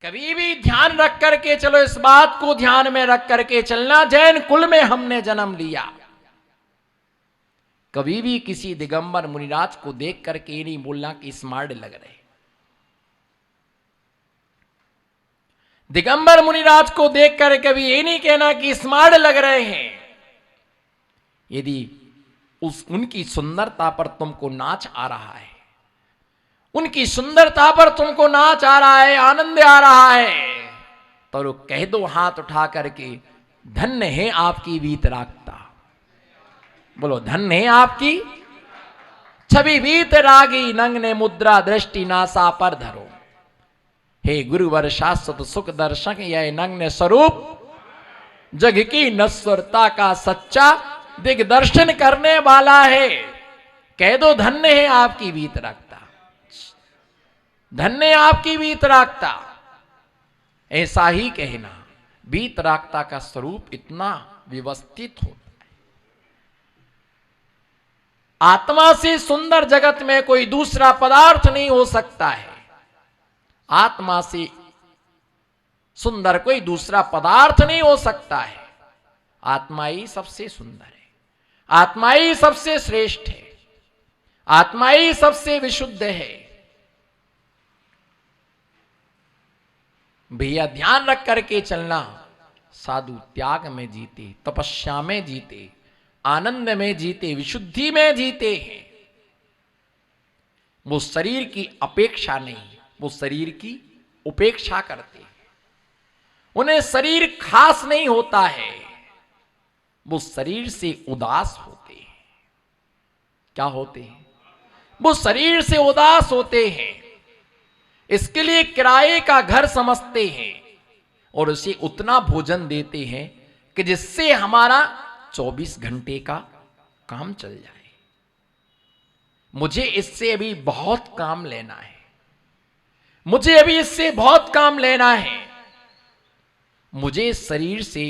कभी भी ध्यान रख करके चलो, इस बात को ध्यान में रख करके चलना, जैन कुल में हमने जन्म लिया। कभी भी किसी दिगंबर मुनिराज को देख करके ये नहीं बोलना कि स्मार्ट लग रहे। दिगंबर मुनिराज को देख कर कभी ये नहीं कहना कि स्मार्ट लग रहे हैं। यदि उनकी सुंदरता पर तुमको नाच आ रहा है, उनकी सुंदरता पर तुमको नाच आ रहा है, आनंद आ रहा है, तो कह दो हाथ उठा करके, धन्य है आपकी वीतरागता। बोलो, धन्य है आपकी छवि वीतरागी, नंग ने मुद्रा दृष्टि नासा पर धरो। हे गुरुवर शाश्वत सुख दर्शक, यह नग्न स्वरूप जग की नश्वरता का सच्चा दिग्दर्शन करने वाला है। कह दो, धन्य है आपकी वीतरागता, धन्य है आपकी वीतरागता। ऐसा ही कहना। वीतरागता का स्वरूप इतना व्यवस्थित होता है। आत्मा से सुंदर जगत में कोई दूसरा पदार्थ नहीं हो सकता है। आत्मा से सुंदर कोई दूसरा पदार्थ नहीं हो सकता है। आत्मा ही सबसे सुंदर है, आत्मा ही सबसे श्रेष्ठ है, आत्मा ही सबसे विशुद्ध है। भैया ध्यान रख करके चलना। साधु त्याग में जीते, तपस्या में जीते, आनंद में जीते, विशुद्धि में जीते हैं। वो शरीर की अपेक्षा नहीं, वो शरीर की उपेक्षा करते हैं। उन्हें शरीर खास नहीं होता है, वो शरीर से उदास होते हैं। क्या होते हैं? वो शरीर से उदास होते हैं। इसके लिए किराए का घर समझते हैं और उसे उतना भोजन देते हैं कि जिससे हमारा 24 घंटे का काम चल जाए। मुझे इससे अभी बहुत काम लेना है, मुझे अभी इससे बहुत काम लेना है, मुझे इस शरीर से,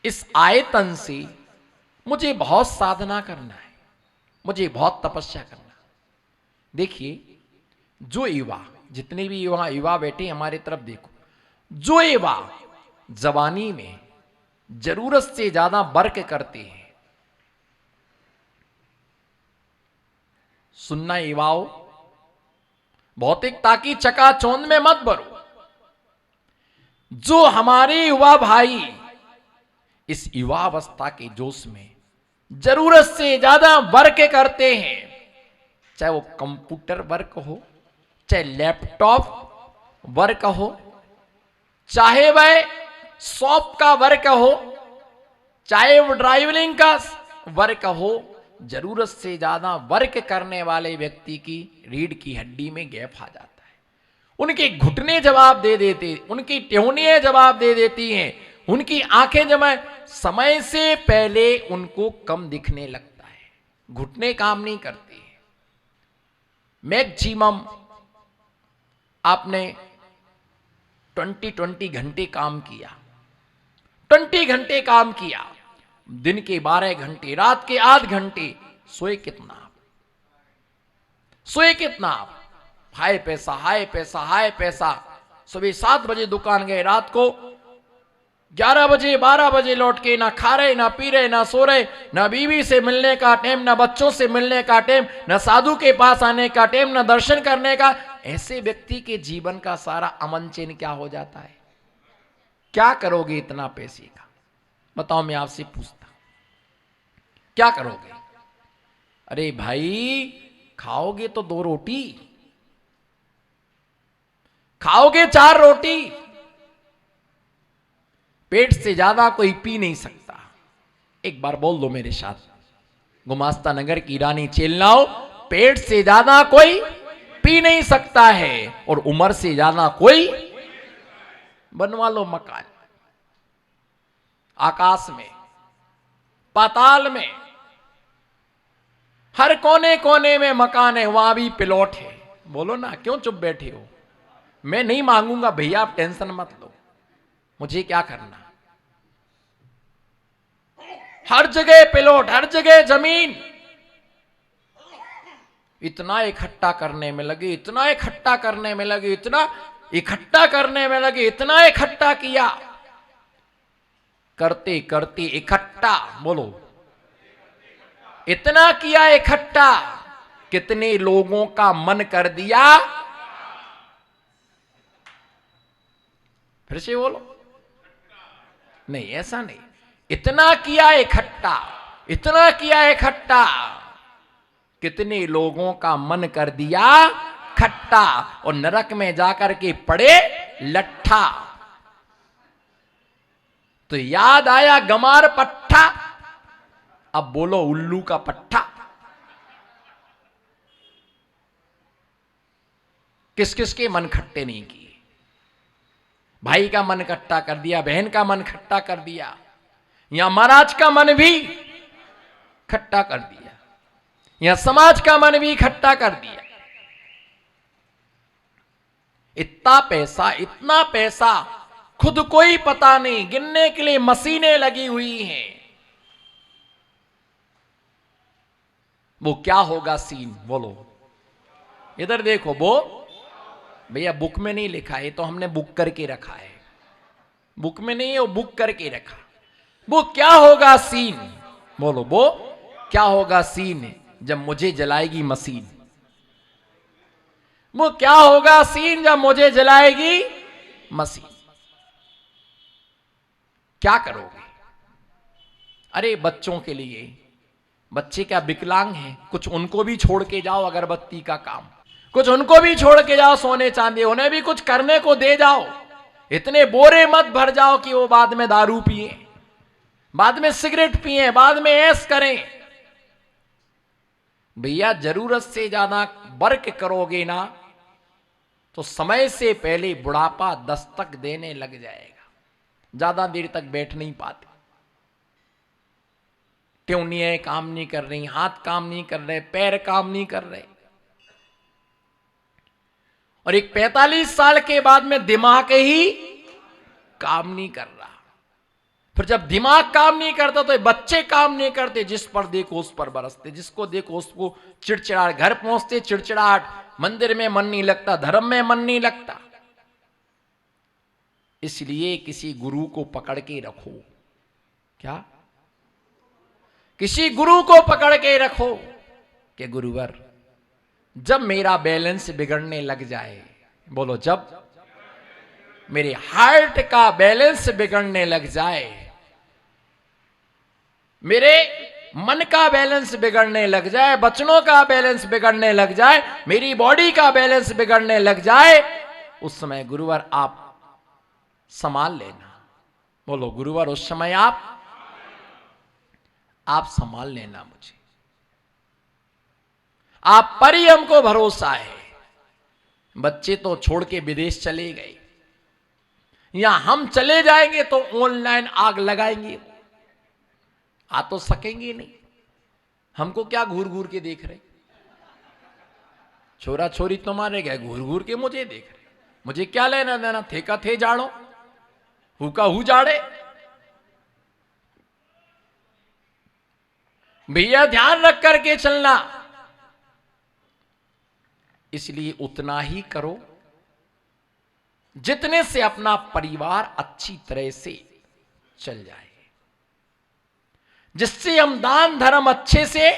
इस आयतन से मुझे बहुत साधना करना है, मुझे बहुत तपस्या करना। देखिए, जो युवा, जितने भी युवा बैठे हमारे तरफ देखो, जो युवा जवानी में जरूरत से ज्यादा वर्क करते हैं, सुनना युवाओं, भौतिकता की चकाचौंध में मत भरो। जो हमारे युवा भाई इस युवा अवस्था के जोश में जरूरत से ज्यादा वर्क करते हैं, चाहे वो कंप्यूटर वर्क हो, चाहे लैपटॉप वर्क हो, चाहे वह शॉप का वर्क हो, चाहे वो ड्राइविंग का वर्क हो, जरूरत से ज्यादा वर्क करने वाले व्यक्ति की रीढ़ की हड्डी में गैप आ जाता है। उनके घुटने जवाब दे देते, उनकी टेहनियां जवाब दे देती हैं, उनकी आंखें जमा, समय से पहले उनको कम दिखने लगता है, घुटने काम नहीं करते। मैक्सिमम आपने 20 घंटे काम किया, 20 घंटे काम किया, दिन के 12 घंटे, रात के 8 घंटे, सोए कितना आप? सोए कितना आप? हाय पैसा, हाय पैसा, हाय पैसा। सुबह 7 बजे दुकान गए, रात को 11 बजे 12 बजे लौट के ना खा रहे, ना पी रहे, ना सो रहे, ना बीवी से मिलने का टाइम, ना बच्चों से मिलने का टाइम, ना साधु के पास आने का टाइम, ना दर्शन करने का। ऐसे व्यक्ति के जीवन का सारा अमन चैन क्या हो जाता है? क्या करोगे इतना पैसे का? बताओ, मैं आपसे पूछता, क्या करोगे? अरे भाई, खाओगे तो 2 रोटी, खाओगे 4 रोटी, पेट से ज्यादा कोई पी नहीं सकता। एक बार बोल दो मेरे साथ, गुमास्ता नगर की रानी चेलनाओ, पेट से ज्यादा कोई पी नहीं सकता है और उम्र से ज्यादा कोई। बनवा लो मकान, आकाश में, पाताल में, हर कोने कोने में मकान है, वहां भी प्लॉट है। बोलो ना, क्यों चुप बैठे हो? मैं नहीं मांगूंगा भैया, आप टेंशन मत लो, मुझे क्या करना। हर जगह प्लॉट, हर जगह जमीन। इतना इकट्ठा करने में लगे, इतना इकट्ठा करने में लगे, इतना इकट्ठा करने में लगे, इतना इकट्ठा किया, करते करते इकट्ठा, बोलो, इतना किया इकट्ठा, कितने लोगों का मन कर दिया, फिर से बोलो, नहीं ऐसा नहीं, इतना किया इकट्ठा, इतना किया इकट्ठा, कितने लोगों का मन कर दिया खट्टा, और नरक में जाकर के पड़े लट्ठा। तो याद आया गमार पट्टा, अब बोलो उल्लू का पट्टा। किस किस के मन खट्टे नहीं किए? भाई का मन खट्टा कर दिया, बहन का मन खट्टा कर दिया, या महाराज का मन भी खट्टा कर दिया, या समाज का मन भी खट्टा कर दिया। इतना पैसा खुद को ही पता नहीं, गिनने के लिए मशीनें लगी हुई हैं। वो क्या होगा सीन, बोलो, इधर देखो। वो भैया बुक में नहीं लिखा है, तो हमने बुक करके रखा है, बुक में नहीं है, वो बुक करके रखा। वो क्या होगा सीन, बोलो, वो क्या होगा सीन जब मुझे जलाएगी मशीन? वो क्या होगा सीन जब मुझे जलाएगी मशीन? क्या करोगे? अरे बच्चों के लिए, बच्चे क्या विकलांग हैं, कुछ उनको भी छोड़ के जाओ, अगरबत्ती का काम, कुछ उनको भी छोड़ के जाओ, सोने चांदी, उन्हें भी कुछ करने को दे जाओ। इतने बोरे मत भर जाओ कि वो बाद में दारू पिए, बाद में सिगरेट पिए, बाद में ऐश करें। भैया जरूरत से ज्यादा वर्क करोगे ना, तो समय से पहले बुढ़ापा दस्तक देने लग जाएगा, ज्यादा देर तक बैठ नहीं पाते। ट्यूनियां काम नहीं कर रही, हाथ काम नहीं कर रहे, पैर काम नहीं कर रहे, और एक 45 साल के बाद में दिमाग ही काम नहीं कर रहा। फिर जब दिमाग काम नहीं करता तो बच्चे काम नहीं करते, जिस पर देखो उस पर बरसते, जिसको देखो उसको चिड़चिड़ाहट, घर पहुंचते चिड़चिड़ाहट, मंदिर में मन नहीं लगता, धर्म में मन नहीं लगता। इसलिए किसी गुरु को पकड़ के रखो। क्या? किसी गुरु को पकड़ के रखो कि गुरुवर, जब मेरा बैलेंस बिगड़ने लग जाए, बोलो, जब मेरे हार्ट का बैलेंस बिगड़ने लग जाए, मेरे मन का बैलेंस बिगड़ने लग जाए, वचनों का बैलेंस बिगड़ने लग जाए, मेरी बॉडी का बैलेंस बिगड़ने लग जाए, उस समय गुरुवर आप संभाल लेना। बोलो गुरुवर, उस समय आप संभाल लेना मुझे, आप पर ही हमको भरोसा है। बच्चे तो छोड़ के विदेश चले गए, या हम चले जाएंगे तो ऑनलाइन आग लगाएंगे, आ तो सकेंगे नहीं। हमको क्या घूर घूर के देख रहे? छोरा छोरी तुम्हारे गए, घूर घूर के मुझे देख रहे, मुझे क्या लेना देना? थे का थे जाड़ो, हु का हु जाड़े। भैया ध्यान रख करके चलना। इसलिए उतना ही करो जितने से अपना परिवार अच्छी तरह से चल जाए, जिससे हम दान धर्म अच्छे से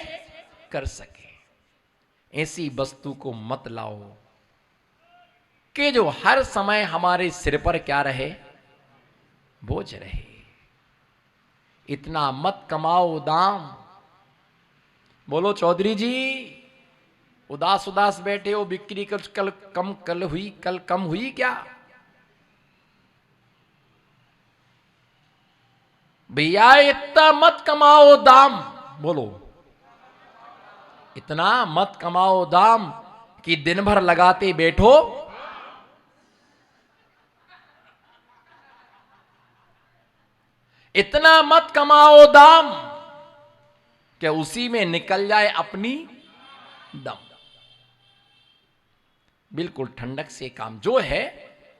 कर सके। ऐसी वस्तु को मत लाओ कि जो हर समय हमारे सिर पर क्या रहे, बोझ रहे। इतना मत कमाओ दाम। बोलो चौधरी जी, उदास उदास बैठे हो, बिक्री कल कम हुई क्या? भैया इतना मत कमाओ दाम। बोलो, इतना मत कमाओ दाम कि दिन भर लगाते बैठो। इतना मत कमाओ दाम कि उसी में निकल जाए अपनी दम। बिल्कुल ठंडक से काम जो है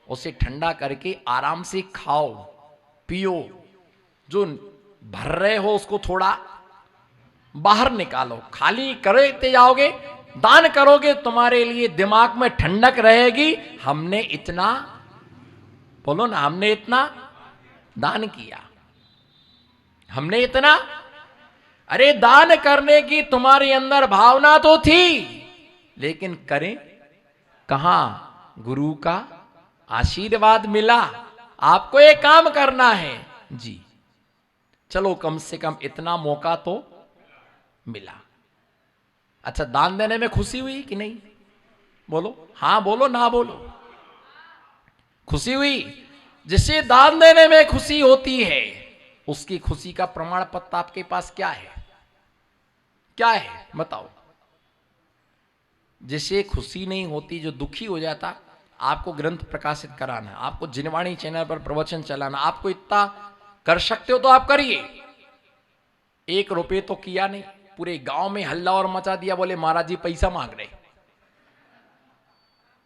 उसे ठंडा करके आराम से खाओ पियो। जो भर रहे हो उसको थोड़ा बाहर निकालो। खाली करते जाओगे, दान करोगे, तुम्हारे लिए दिमाग में ठंडक रहेगी, हमने इतना बोलो ना, हमने इतना दान किया, हमने इतना। अरे दान करने की तुम्हारे अंदर भावना तो थी, लेकिन करें कहां? गुरु का आशीर्वाद मिला, आपको एक काम करना है जी, चलो कम से कम इतना मौका तो मिला। अच्छा, दान देने में खुशी हुई कि नहीं? बोलो, हां बोलो, ना बोलो। खुशी हुई। जिसे दान देने में खुशी होती है, उसकी खुशी का प्रमाण पत्र आपके पास क्या है? क्या है बताओ? जिसे खुशी नहीं होती, जो दुखी हो जाता, आपको ग्रंथ प्रकाशित कराना, आपको जिनवाणी चैनल पर प्रवचन चलाना, आपको इतना कर सकते हो तो आप करिए। 1 रुपये तो किया नहीं, पूरे गांव में हल्ला और मचा दिया, बोले महाराज जी पैसा मांग रहे,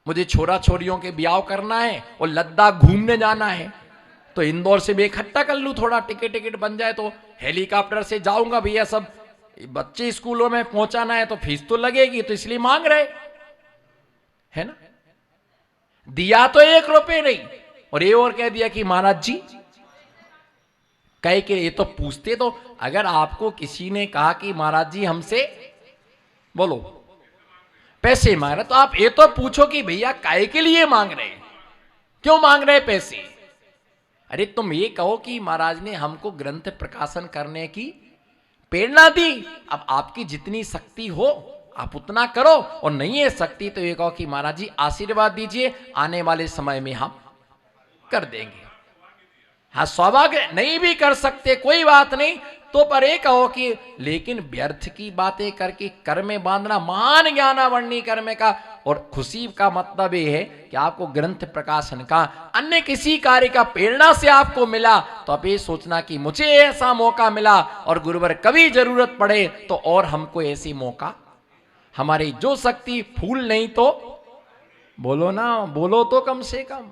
मुझे छोरा छोरियों के ब्याह करना है और लद्दाख घूमने जाना है, तो इंदौर से भी इकट्ठा कर लूं, थोड़ा टिकट बन जाए तो हेलीकॉप्टर से जाऊंगा भैया, सब बच्चे स्कूलों में पहुंचाना है तो फीस तो लगेगी, तो इसलिए मांग रहे है ना। दिया तो 1 रुपये नहीं, और ये और कह दिया कि महाराज जी कहे कि ये तो पूछते, तो अगर आपको किसी ने कहा कि महाराज जी हमसे बोलो पैसे मांग रहे, तो आप ये तो पूछो कि भैया काय के लिए मांग रहे, क्यों मांग रहे पैसे? अरे तुम ये कहो कि महाराज ने हमको ग्रंथ प्रकाशन करने की प्रेरणा दी, अब आपकी जितनी शक्ति हो आप उतना करो, और नहीं है शक्ति तो ये कहो कि महाराज जी आशीर्वाद दीजिए, आने वाले समय में हम कर देंगे। हाँ, सौभाग्य नहीं भी कर सकते कोई बात नहीं, तो पर एक कहो कि लेकिन व्यर्थ की बातें करके कर में बांधना, महान ज्ञानावरणी कर्म का, और खुशी का मतलब ये है कि आपको ग्रंथ प्रकाशन का, अन्य किसी कार्य का प्रेरणा से आपको मिला, तो अब ये सोचना कि मुझे ऐसा मौका मिला, और गुरुवर कभी जरूरत पड़े तो और हमको ऐसी मौका, हमारी जो शक्ति, फूल नहीं तो बोलो ना, बोलो तो कम से कम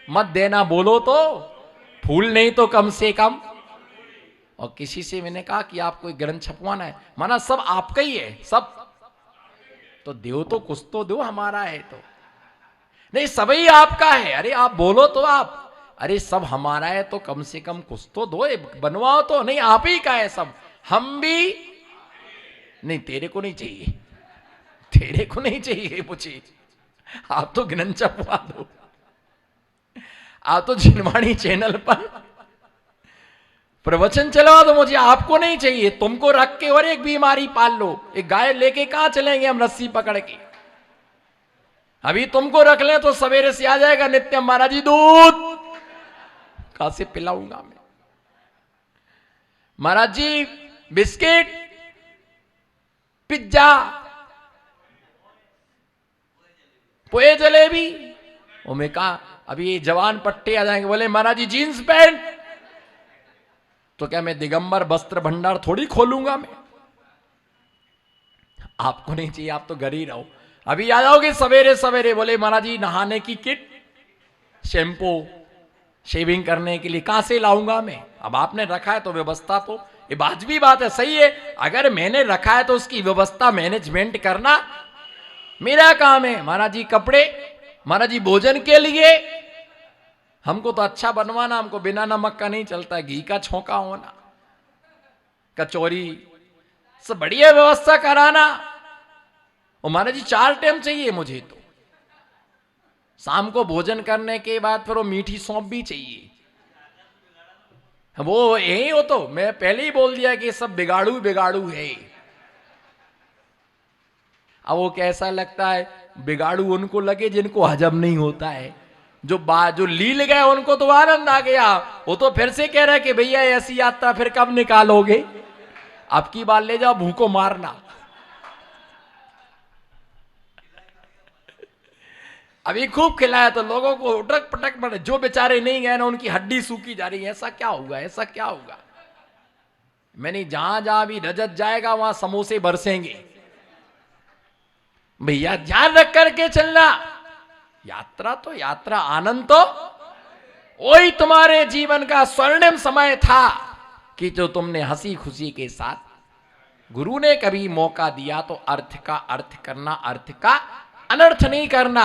मत देना, बोलो तो फूल नहीं तो कम से कम। और किसी से मैंने कहा कि आपको एक ग्रंथ छपवाना है, माना सब आपका ही है, सब तो दो, तो कुछ तो दो, हमारा है तो नहीं, सभी आपका है। अरे आप बोलो तो आप, अरे सब हमारा है तो कम से कम कुछ तो दो, बनवाओ तो, नहीं आप ही का है सब, हम भी नहीं, तेरे को नहीं चाहिए, तेरे को नहीं चाहिए मुझे, आप तो ग्रंथ छपवा दो, आप तो जिनवाणी चैनल पर प्रवचन चलवा दो, मुझे आपको नहीं चाहिए। तुमको रख के और एक बीमारी पाल लो, एक गाय लेके कहां चलेंगे हम रस्सी पकड़ के? अभी तुमको रख ले तो सवेरे से आ जाएगा नित्यम महाराज जी दूध कहां से पिलाऊंगा मैं, महाराज जी बिस्किट, पिज्जा, पोए, जलेबी। और मैं कहा अभी ये जवान पट्टे आ जाएंगे, बोले महाराज जी जींस पैंट, तो क्या मैं दिगंबर वस्त्र भंडार थोड़ी खोलूंगा मैं? आपको नहीं चाहिए, आप तो घर ही रहो। अभी आ जाओगे सवेरे सवेरे, बोले महाराज जी नहाने की किट, शैम्पू, शेविंग करने के लिए कहां से लाऊंगा मैं? अब आपने रखा है तो व्यवस्था तो, ये वाजिबी बात है, सही है, अगर मैंने रखा है तो उसकी व्यवस्था मैनेजमेंट करना मेरा काम है। महाराज जी कपड़े, महाराज जी भोजन के लिए, हमको तो अच्छा बनवाना, हमको बिना नमक का नहीं चलता, घी का छोंका होना, कचौरी, सब बढ़िया व्यवस्था कराना। और महाराज जी 4 टाइम चाहिए मुझे तो, शाम को भोजन करने के बाद फिर वो मीठी सौंप भी चाहिए। वो यही हो, तो मैं पहले ही बोल दिया कि सब बिगाड़ू बिगाड़ू है। अब वो कैसा लगता है, बिगाड़ू उनको लगे जिनको हजम नहीं होता है, जो लील गए उनको तो आनंद आ गया, वो तो फिर से कह रहा है कि भैया ऐसी यात्रा फिर कब निकालोगे, अब की बार ले जाओ भूखो मारना। अभी खूब खिलाया तो लोगों को उटक पटक पड़े, जो बेचारे नहीं गए ना उनकी हड्डी सूखी जा रही है, ऐसा क्या होगा, ऐसा क्या होगा? मैंने जहां जहां भी रजत जाएगा वहां समोसे बरसेंगे। भैया ध्यान रख करके चलना, यात्रा तो यात्रा, आनंद तो वही तुम्हारे जीवन का स्वर्णिम समय था कि जो तुमने हंसी खुशी के साथ, गुरु ने कभी मौका दिया तो अर्थ का अर्थ करना, अर्थ का अनर्थ नहीं करना।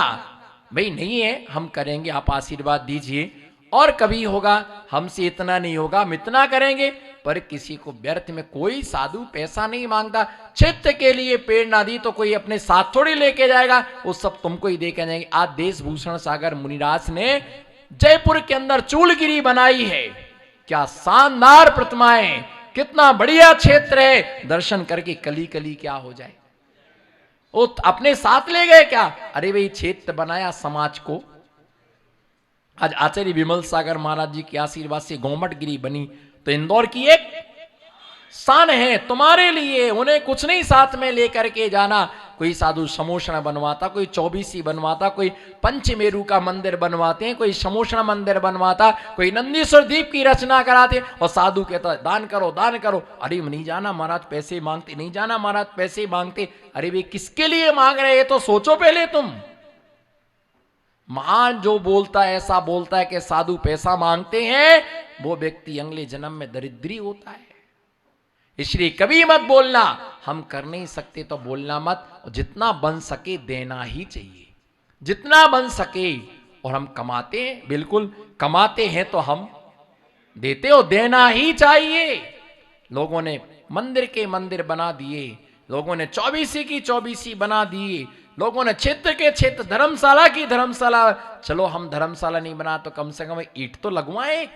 भाई नहीं है हम करेंगे, आप आशीर्वाद दीजिए और कभी होगा, हमसे इतना नहीं होगा, हम इतना करेंगे। पर किसी को व्यर्थ में कोई साधु पैसा नहीं मांगता। क्षेत्र के लिए पेड़ ना दी तो कोई अपने साथ थोड़ी लेके जाएगा, वो सब तुमको ही दे के जाएंगे। आज देशभूषण सागर मुनिराज ने जयपुर के अंदर चूलगिरी बनाई है, क्या शानदार प्रतिमाएं, कितना बढ़िया क्षेत्र है। दर्शन करके कली कली क्या हो जाए। वो अपने साथ ले गए क्या? अरे भाई क्षेत्र बनाया समाज को। आज आचार्य विमल सागर महाराज जी के आशीर्वाद से गोमटगिरी बनी, तो इंदौर की एक शान है तुम्हारे लिए। उन्हें कुछ नहीं साथ में लेकर के जाना। कोई साधु समोषण बनवाता, कोई चौबीसी बनवाता, कोई पंचमेरु का मंदिर बनवाते हैं, कोई समोषण मंदिर बनवाता, कोई नंदीश्वर द्वीप की रचना कराते, और साधु कहता दान करो दान करो। अरे नहीं जाना महाराज पैसे मांगते, नहीं जाना महाराज पैसे मांगते। अरे वे किसके लिए मांग रहे हैं तो सोचो पहले तुम। महान जो बोलता है, ऐसा बोलता है कि साधु पैसा मांगते हैं, वो व्यक्ति अगले जन्म में दरिद्री होता है। इसलिए कभी मत बोलना हम कर नहीं सकते तो बोलना मत। और जितना बन सके देना ही चाहिए, जितना बन सके। और हम कमाते हैं, बिल्कुल कमाते हैं तो हम देते हो, देना ही चाहिए। लोगों ने मंदिर के मंदिर बना दिए, लोगों ने चौबीसी की चौबीसी बना दिए, लोगों ने क्षेत्र के क्षेत्र धर्मशाला की धर्मशाला। चलो हम धर्मशाला नहीं बना तो कम से कम ईंट तो लगवाएं।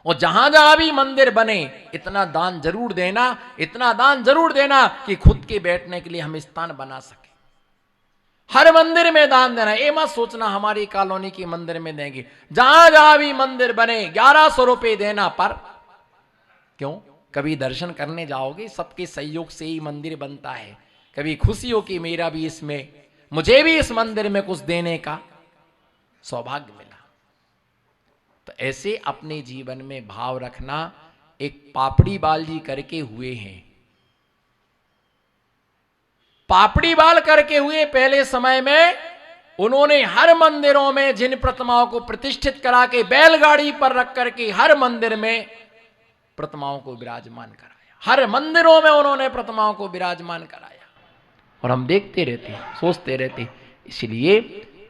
और जहां जहां भी मंदिर बने इतना दान जरूर देना, इतना दान जरूर देना कि खुद के बैठने के लिए हम स्थान बना सके। हर मंदिर में दान देना। ये मत सोचना हमारी कॉलोनी की मंदिर में देंगे। जहां जहां भी मंदिर बने 1100 रुपए देना। पर क्यों? कभी दर्शन करने जाओगे, सबके सहयोग से ही मंदिर बनता है। कभी खुशी हो कि मेरा भी इसमें, मुझे भी इस मंदिर में कुछ देने का सौभाग्य मिला। तो ऐसे अपने जीवन में भाव रखना। एक पापड़ी बाल जी करके हुए हैं, पापड़ी बाल करके हुए पहले समय में उन्होंने हर मंदिरों में जिन प्रतिमाओं को प्रतिष्ठित करा के बैलगाड़ी पर रख करके हर मंदिर में प्रतिमाओं को विराजमान कराया। हर मंदिरों में उन्होंने प्रतिमाओं को विराजमान कराया। और हम देखते रहते, सोचते रहते। इसलिए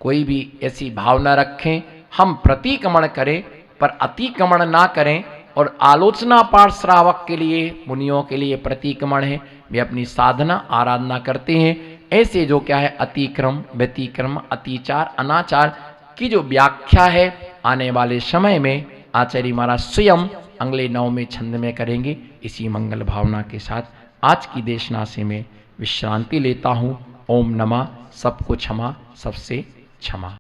कोई भी ऐसी भावना रखें, हम प्रतिक्रमण करें पर अतिक्रमण ना करें। और आलोचना पाठ श्रावक के लिए, मुनियों के लिए प्रतिक्रमण है। वे अपनी साधना आराधना करते हैं। ऐसे जो क्या है अतिक्रम, व्यतिक्रम, अतिचार, अनाचार की जो व्याख्या है आने वाले समय में आचार्य महाराज स्वयं अगले 9वें छंद में करेंगे। इसी मंगल भावना के साथ आज की देशना से मैं विश्रांति लेता हूँ। ओम नमः। सबको क्षमा, सबसे क्षमा।